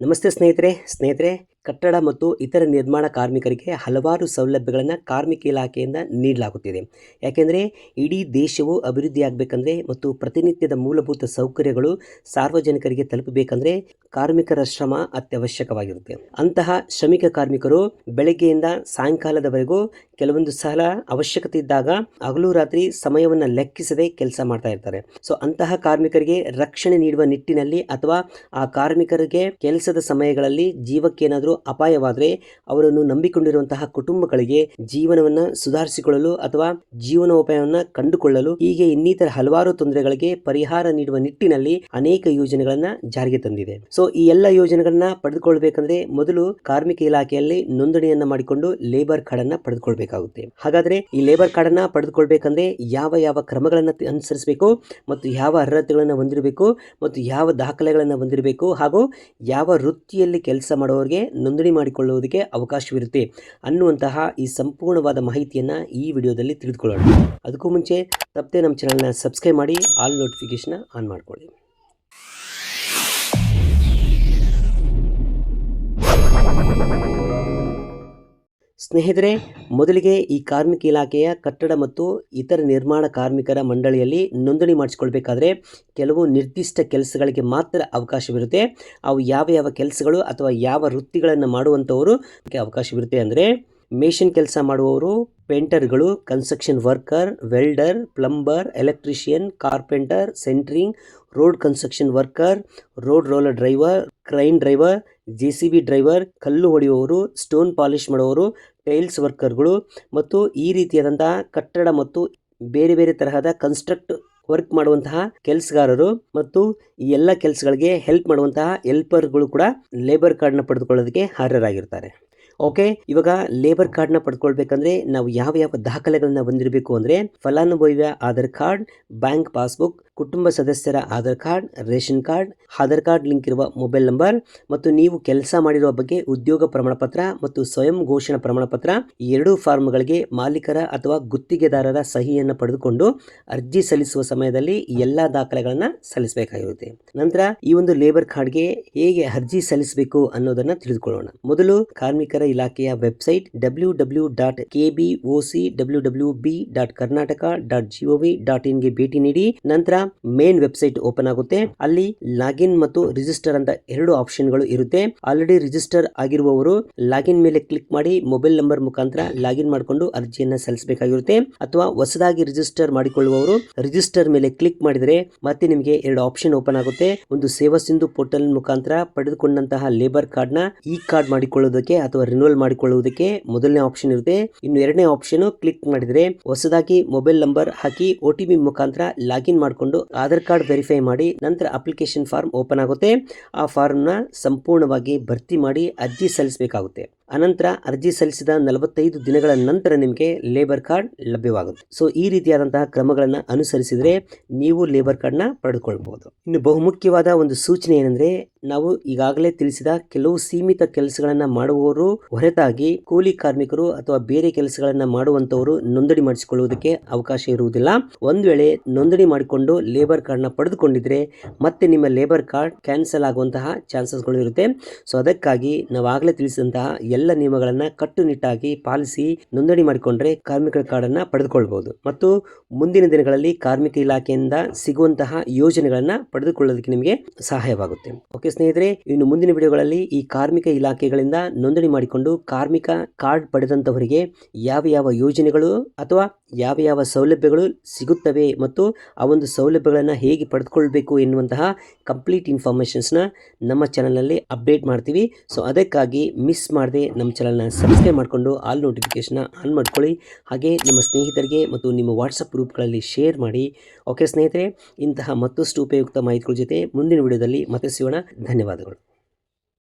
ನಮಸ್ತೆ ಸ್ನೇಹಿತರೆ ಕಟ್ಟಡ ಮತ್ತು ಇತರ ನಿರ್ಮಾಣ ಕಾರ್ಮಿಕರಿಗೆ ಹಲವಾರು ಸೌಲಭ್ಯಗಳನ್ನು ಕಾರ್ಮಿಕ ಇಲಾಖೆಯಿಂದ ನೀಡಲಾಗುತ್ತಿದೆ. ಯಾಕೆಂದರೆ ಇಡೀ ದೇಶವು ಅಭಿವೃದ್ಧಿಯಾಗಬೇಕಂದ್ರೆ ಮತ್ತು ಪ್ರತಿನಿತ್ಯದ ಮೂಲಭೂತ ಸೌಕರ್ಯಗಳು ಸಾರ್ವಜನಿಕರಿಗೆ ತಲುಪಬೇಕಂದ್ರೆ ಕಾರ್ಮಿಕರ ಶ್ರಮ ಅತ್ಯವಶ್ಯಕವಾಗಿರುತ್ತೆ. ಅಂತಹ ಶ್ರಮಿಕ ಕಾರ್ಮಿಕರು ಬೆಳಗ್ಗೆಯಿಂದ ಸಾಯಂಕಾಲದವರೆಗೂ ಕೆಲವೊಂದು ಸಲ ಅವಶ್ಯಕತೆ ಇದ್ದಾಗ ಹಗಲು ರಾತ್ರಿ ಸಮಯವನ್ನು ಲೆಕ್ಕಿಸದೆ ಕೆಲಸ ಮಾಡ್ತಾ ಇರ್ತಾರೆ. ಸೊ ಅಂತಹ ಕಾರ್ಮಿಕರಿಗೆ ರಕ್ಷಣೆ ನೀಡುವ ನಿಟ್ಟಿನಲ್ಲಿ ಅಥವಾ ಆ ಕಾರ್ಮಿಕರಿಗೆ ಕೆಲಸದ ಸಮಯಗಳಲ್ಲಿ ಜೀವಕ್ಕೇನಾದರೂ ಅಪಾಯವಾದರೆ ಅವರನ್ನು ನಂಬಿಕೊಂಡಿರುವಂತಹ ಕುಟುಂಬಗಳಿಗೆ ಜೀವನವನ್ನು ಸುಧಾರಿಸಿಕೊಳ್ಳಲು ಅಥವಾ ಜೀವನೋಪಾಯವನ್ನು ಕಂಡುಕೊಳ್ಳಲು ಹೀಗೆ ಇನ್ನಿತರ ಹಲವಾರು ತೊಂದರೆಗಳಿಗೆ ಪರಿಹಾರ ನೀಡುವ ನಿಟ್ಟಿನಲ್ಲಿ ಅನೇಕ ಯೋಜನೆಗಳನ್ನ ಜಾರಿಗೆ ತಂದಿದೆ. ಸೊ ಈ ಎಲ್ಲ ಯೋಜನೆಗಳನ್ನ ಪಡೆದುಕೊಳ್ಳಬೇಕಂದ್ರೆ ಮೊದಲು ಕಾರ್ಮಿಕ ಇಲಾಖೆಯಲ್ಲಿ ನೋಂದಣಿಯನ್ನ ಮಾಡಿಕೊಂಡು ಲೇಬರ್ ಕಾರ್ಡ್ ಅನ್ನ ಪಡೆದುಕೊಳ್ಬೇಕಾಗುತ್ತೆ. ಹಾಗಾದ್ರೆ ಈ ಲೇಬರ್ ಕಾರ್ಡ್ ಅನ್ನ ಪಡೆದುಕೊಳ್ಬೇಕಂದ್ರೆ ಯಾವ ಕ್ರಮಗಳನ್ನ ಅನುಸರಿಸಬೇಕು ಮತ್ತು ಯಾವ ಅರ್ಹತೆಗಳನ್ನ ಹೊಂದಿರಬೇಕು ಮತ್ತು ಯಾವ ದಾಖಲೆಗಳನ್ನ ಹೊಂದಿರಬೇಕು ಹಾಗೂ ಯಾವ ವೃತ್ತಿಯಲ್ಲಿ ಕೆಲಸ ಮಾಡುವವರಿಗೆ ನೋಂದಣಿ ಮಾಡಿಕೊಳ್ಳುವುದಕ್ಕೆ ಅವಕಾಶವಿರುತ್ತೆ ಅನ್ನುವಂತಹ ಈ ಸಂಪೂರ್ಣವಾದ ಮಾಹಿತಿಯನ್ನು ಈ ವಿಡಿಯೋದಲ್ಲಿ ತಿಳಿದುಕೊಳ್ಳೋಣ. ಅದಕ್ಕೂ ಮುಂಚೆ ತಪ್ಪದೆ ನಮ್ಮ ಚಾನಲ್ನ ಸಬ್ಸ್ಕ್ರೈಬ್ ಮಾಡಿ ಆಲ್ ನೋಟಿಫಿಕೇಶನ್ ಆನ್ ಮಾಡ್ಕೊಳ್ಳಿ. ಸ್ನೇಹಿತರೆ, ಮೊದಲಿಗೆ ಈ ಕಾರ್ಮಿಕ ಇಲಾಖೆಯ ಕಟ್ಟಡ ಮತ್ತು ಇತರ ನಿರ್ಮಾಣ ಕಾರ್ಮಿಕರ ಮಂಡಳಿಯಲ್ಲಿ ನೋಂದಣಿ ಮಾಡಿಸಿಕೊಳ್ಬೇಕಾದ್ರೆ ಕೆಲವು ನಿರ್ದಿಷ್ಟ ಕೆಲಸಗಳಿಗೆ ಮಾತ್ರ ಅವಕಾಶವಿರುತ್ತೆ. ಅವು ಯಾವ ಕೆಲಸಗಳು ಅಥವಾ ಯಾವ ವೃತ್ತಿಗಳನ್ನು ಮಾಡುವಂಥವರು ಅವಕಾಶವಿರುತ್ತೆ ಅಂದರೆ ಮೇಷನ್ ಕೆಲಸ ಮಾಡುವವರು, ಪೇಂಟರ್ಗಳು, construction worker, welder, plumber, electrician, carpenter, centring, road construction worker, road roller driver, crane driver, JCB driver, ಕಲ್ಲು ಹೊಡೆಯುವವರು, ಸ್ಟೋನ್ ಪಾಲಿಶ್ ಮಾಡುವವರು, ಟೈಲ್ಸ್ ವರ್ಕರ್ಗಳು ಮತ್ತು ಈ ರೀತಿಯಾದಂತಹ ಕಟ್ಟಡ ಮತ್ತು ಬೇರೆ ತರಹದ ಕನ್ಸ್ಟ್ರಕ್ಟ್ ವರ್ಕ್ ಮಾಡುವಂತಹ ಕೆಲಸಗಾರರು ಮತ್ತು ಈ ಎಲ್ಲ ಕೆಲಸಗಳಿಗೆ ಹೆಲ್ಪ್ ಮಾಡುವಂತಹ ಹೆಲ್ಪರ್ಗಳು ಕೂಡ ಲೇಬರ್ ಕಾರ್ಡ್ನ ಪಡೆದುಕೊಳ್ಳೋದಕ್ಕೆ ಅರ್ಹರಾಗಿರ್ತಾರೆ. ಓಕೆ, ಇವಾಗ ಲೇಬರ್ ಕಾರ್ಡ್ನ ಪಡ್ಕೊಳ್ಬೇಕಂದ್ರೆ ನಾವು ಯಾವ ದಾಖಲೆಗಳನ್ನ ಹೊಂದಿರಬೇಕು ಅಂದರೆ ಫಲಾನುಭವಿಯ ಆಧಾರ್ ಕಾರ್ಡ್, ಬ್ಯಾಂಕ್ ಪಾಸ್ಬುಕ್, ಕುಟುಂಬ ಸದಸ್ಯರ Aadhaar card, ration card, Aadhaar card link ಇರುವ ಮೊಬೈಲ್ ನಂಬರ್ ಮತ್ತು ನೀವು ಕೆಲಸ ಮಾಡಿರುವ ಬಗ್ಗೆ ಉದ್ಯೋಗ ಪ್ರಮಾಣಪತ್ರ ಮತ್ತು ಸ್ವಯಂ ಘೋಷಣಾ ಪ್ರಮಾಣಪತ್ರ ಈ ಎರಡೂ ಫಾರ್ಮ್ಗಳಿಗೆ ಮಾಲೀಕರ ಅಥವಾ ಗುತ್ತಿಗೆದಾರರ ಸಹಿಯನ್ನು ಪಡೆದುಕೊಂಡು ಅರ್ಜಿ ಸಲ್ಲಿಸುವ ಸಮಯದಲ್ಲಿ ಎಲ್ಲ ದಾಖಲೆಗಳನ್ನ ಸಲ್ಲಿಸಬೇಕಾಗಿರುತ್ತೆ. ನಂತರ ಈ ಒಂದು ಲೇಬರ್ ಕಾರ್ಡ್ಗೆ ಹೇಗೆ ಅರ್ಜಿ ಸಲ್ಲಿಸಬೇಕು ಅನ್ನೋದನ್ನ ತಿಳಿದುಕೊಳ್ಳೋಣ. ಮೊದಲು ಕಾರ್ಮಿಕರ ಇಲಾಖೆಯ ವೆಬ್ಸೈಟ್ www.kbocwb.karnataka.gov.in ಗೆ ಭೇಟಿ ನೀಡಿ. ನಂತರ ಮೇನ್ ವೆಬ್ಸೈಟ್ ಓಪನ್ ಆಗುತ್ತೆ. ಅಲ್ಲಿ ಲಾಗಿನ್ ಮತ್ತು ರಿಜಿಸ್ಟರ್ ಅಂತ ಎರಡು ಆಪ್ಷನ್ಗಳು ಇರುತ್ತೆ. ಆಲ್ರೆಡಿ ರಿಜಿಸ್ಟರ್ ಆಗಿರುವವರು ಲಾಗಿನ್ ಮೇಲೆ ಕ್ಲಿಕ್ ಮಾಡಿ ಮೊಬೈಲ್ ನಂಬರ್ ಮುಖಾಂತರ ಲಾಗಿನ್ ಮಾಡಿಕೊಂಡು ಅರ್ಜಿಯನ್ನ ಸಲ್ಲಿಸಬೇಕಾಗಿರುತ್ತೆ. ಅಥವಾ ಹೊಸದಾಗಿ ರಿಜಿಸ್ಟರ್ ಮಾಡಿಕೊಳ್ಳುವವರು ರಿಜಿಸ್ಟರ್ ಮೇಲೆ ಕ್ಲಿಕ್ ಮಾಡಿದರೆ ಮತ್ತೆ ನಿಮಗೆ ಎರಡು ಆಪ್ಷನ್ ಓಪನ್ ಆಗುತ್ತೆ. ಒಂದು ಸೇವಾ ಸಿಂಧು ಪೋರ್ಟಲ್ ಮುಖಾಂತರ ಪಡೆದುಕೊಂಡಂತಹ ಲೇಬರ್ ಕಾರ್ಡ್ ನ ಈ ಕಾರ್ಡ್ ಮಾಡಿಕೊಳ್ಳುವುದಕ್ಕೆ ಅಥವಾ ರಿನ್ಯೂವಲ್ ಮಾಡಿಕೊಳ್ಳುವುದಕ್ಕೆ ಮೊದಲನೇ ಆಪ್ಷನ್ ಇರುತ್ತೆ. ಇನ್ನು ಎರಡನೇ ಆಪ್ಷನ್ ಕ್ಲಿಕ್ ಮಾಡಿದರೆ ಹೊಸದಾಗಿ ಮೊಬೈಲ್ ನಂಬರ್ ಹಾಕಿ OTP ಮುಖಾಂತರ ಲಾಗಿನ್ ಮಾಡಿಕೊಂಡು ಆಧಾರ್ ಕಾರ್ಡ್ ವೆರಿಫೈ ಮಾಡಿ ನಂತರ ಅಪ್ಲಿಕೇಶನ್ ಫಾರ್ಮ್ ಓಪನ್ ಆಗುತ್ತೆ. ಆ ಫಾರ್ಮ್ ನ ಸಂಪೂರ್ಣವಾಗಿ ಭರ್ತಿ ಮಾಡಿ ಅರ್ಜಿ ಸಲ್ಲಿಸಬೇಕಾಗುತ್ತೆ. ಅನಂತರ ಅರ್ಜಿ ಸಲ್ಲಿಸಿದ 45 ದಿನಗಳ ನಂತರ ನಿಮಗೆ ಲೇಬರ್ ಕಾರ್ಡ್ ಲಭ್ಯವಾಗುತ್ತೆ. ಸೊ ಈ ರೀತಿಯಾದಂತಹ ಕ್ರಮಗಳನ್ನು ಅನುಸರಿಸಿದರೆ ನೀವು ಲೇಬರ್ ಕಾರ್ಡ್ನ ಪಡೆದುಕೊಳ್ಳಬಹುದು. ಇನ್ನು ಬಹುಮುಖ್ಯವಾದ ಒಂದು ಸೂಚನೆ ಏನಂದ್ರೆ, ನಾವು ಈಗಾಗಲೇ ತಿಳಿಸಿದ ಕೆಲವು ಸೀಮಿತ ಕೆಲಸಗಳನ್ನ ಮಾಡುವವರು ಹೊರತಾಗಿ ಕೂಲಿ ಕಾರ್ಮಿಕರು ಅಥವಾ ಬೇರೆ ಕೆಲಸಗಳನ್ನ ಮಾಡುವಂತವರು ನೋಂದಣಿ ಮಾಡಿಸಿಕೊಳ್ಳುವುದಕ್ಕೆ ಅವಕಾಶ ಇರುವುದಿಲ್ಲ. ಒಂದು ವೇಳೆ ನೋಂದಣಿ ಮಾಡಿಕೊಂಡು ಲೇಬರ್ ಕಾರ್ಡ್ನ ಪಡೆದುಕೊಂಡಿದ್ರೆ ಮತ್ತೆ ನಿಮ್ಮ ಲೇಬರ್ ಕಾರ್ಡ್ ಕ್ಯಾನ್ಸಲ್ ಆಗುವಂತಹ ಚಾನ್ಸಸ್ಗಳು ಇರುತ್ತೆ. ಸೊ ಅದಕ್ಕಾಗಿ ನಾವು ಆಗಲೇ ತಿಳಿಸಿದಂತಹ ಎಲ್ಲ ನಿಯಮಗಳನ್ನ ಕಟ್ಟುನಿಟ್ಟಾಗಿ ಪಾಲಿಸಿ ನೋಂದಣಿ ಮಾಡಿಕೊಂಡ್ರೆ ಕಾರ್ಮಿಕರ ಕಾರ್ಡ್ ಅನ್ನ ಪಡೆದುಕೊಳ್ಳಬಹುದು ಮತ್ತು ಮುಂದಿನ ದಿನಗಳಲ್ಲಿ ಕಾರ್ಮಿಕ ಇಲಾಖೆಯಿಂದ ಸಿಗುವಂತಹ ಯೋಜನೆಗಳನ್ನ ಪಡೆದುಕೊಳ್ಳೋದಕ್ಕೆ ನಿಮಗೆ ಸಹಾಯವಾಗುತ್ತೆ. ಓಕೆ ಸ್ನೇಹಿತರೆ, ಇನ್ನು ಮುಂದಿನ ವಿಡಿಯೋಗಳಲ್ಲಿ ಈ ಕಾರ್ಮಿಕ ಇಲಾಖೆಗಳಿಂದ ನೋಂದಣಿ ಮಾಡಿಕೊಂಡು ಕಾರ್ಮಿಕ ಕಾರ್ಡ್ ಪಡೆದಂತವರಿಗೆ ಯಾವ ಯೋಜನೆಗಳು ಅಥವಾ ಯಾವ ಸೌಲಭ್ಯಗಳು ಸಿಗುತ್ತವೆ ಮತ್ತು ಆ ಒಂದು ಸೌಲಭ್ಯಗಳನ್ನು ಹೇಗೆ ಪಡೆದುಕೊಳ್ಬೇಕು ಎನ್ನುವಂತಹ ಕಂಪ್ಲೀಟ್ ಇನ್ಫಾರ್ಮೇಷನ್ಸ್ನ ನಮ್ಮ ಚಾನಲ್ನಲ್ಲಿ ಅಪ್ಡೇಟ್ ಮಾಡ್ತೀವಿ. ಸೊ ಅದಕ್ಕಾಗಿ ಮಿಸ್ ಮಾಡದೆ ನಮ್ಮ ಚಾನಲ್ನ ಸಬ್ಸ್ಕ್ರೈಬ್ ಮಾಡಿಕೊಂಡು ಆಲ್ ನೋಟಿಫಿಕೇಶನ್ ಆನ್ ಮಾಡ್ಕೊಳ್ಳಿ. ಹಾಗೆ ನಿಮ್ಮ ಸ್ನೇಹಿತರಿಗೆ ಮತ್ತು ನಿಮ್ಮ ವಾಟ್ಸಪ್ ಗ್ರೂಪ್ಗಳಲ್ಲಿ ಶೇರ್ ಮಾಡಿ. ಓಕೆ ಸ್ನೇಹಿತರೆ, ಇಂತಹ ಮತ್ತಷ್ಟು ಉಪಯುಕ್ತ ಮಾಹಿತಿಗಳ ಜೊತೆ ಮುಂದಿನ ವಿಡಿಯೋದಲ್ಲಿ ಮತ್ತೆ ಸಿಗೋಣ. ಧನ್ಯವಾದಗಳು.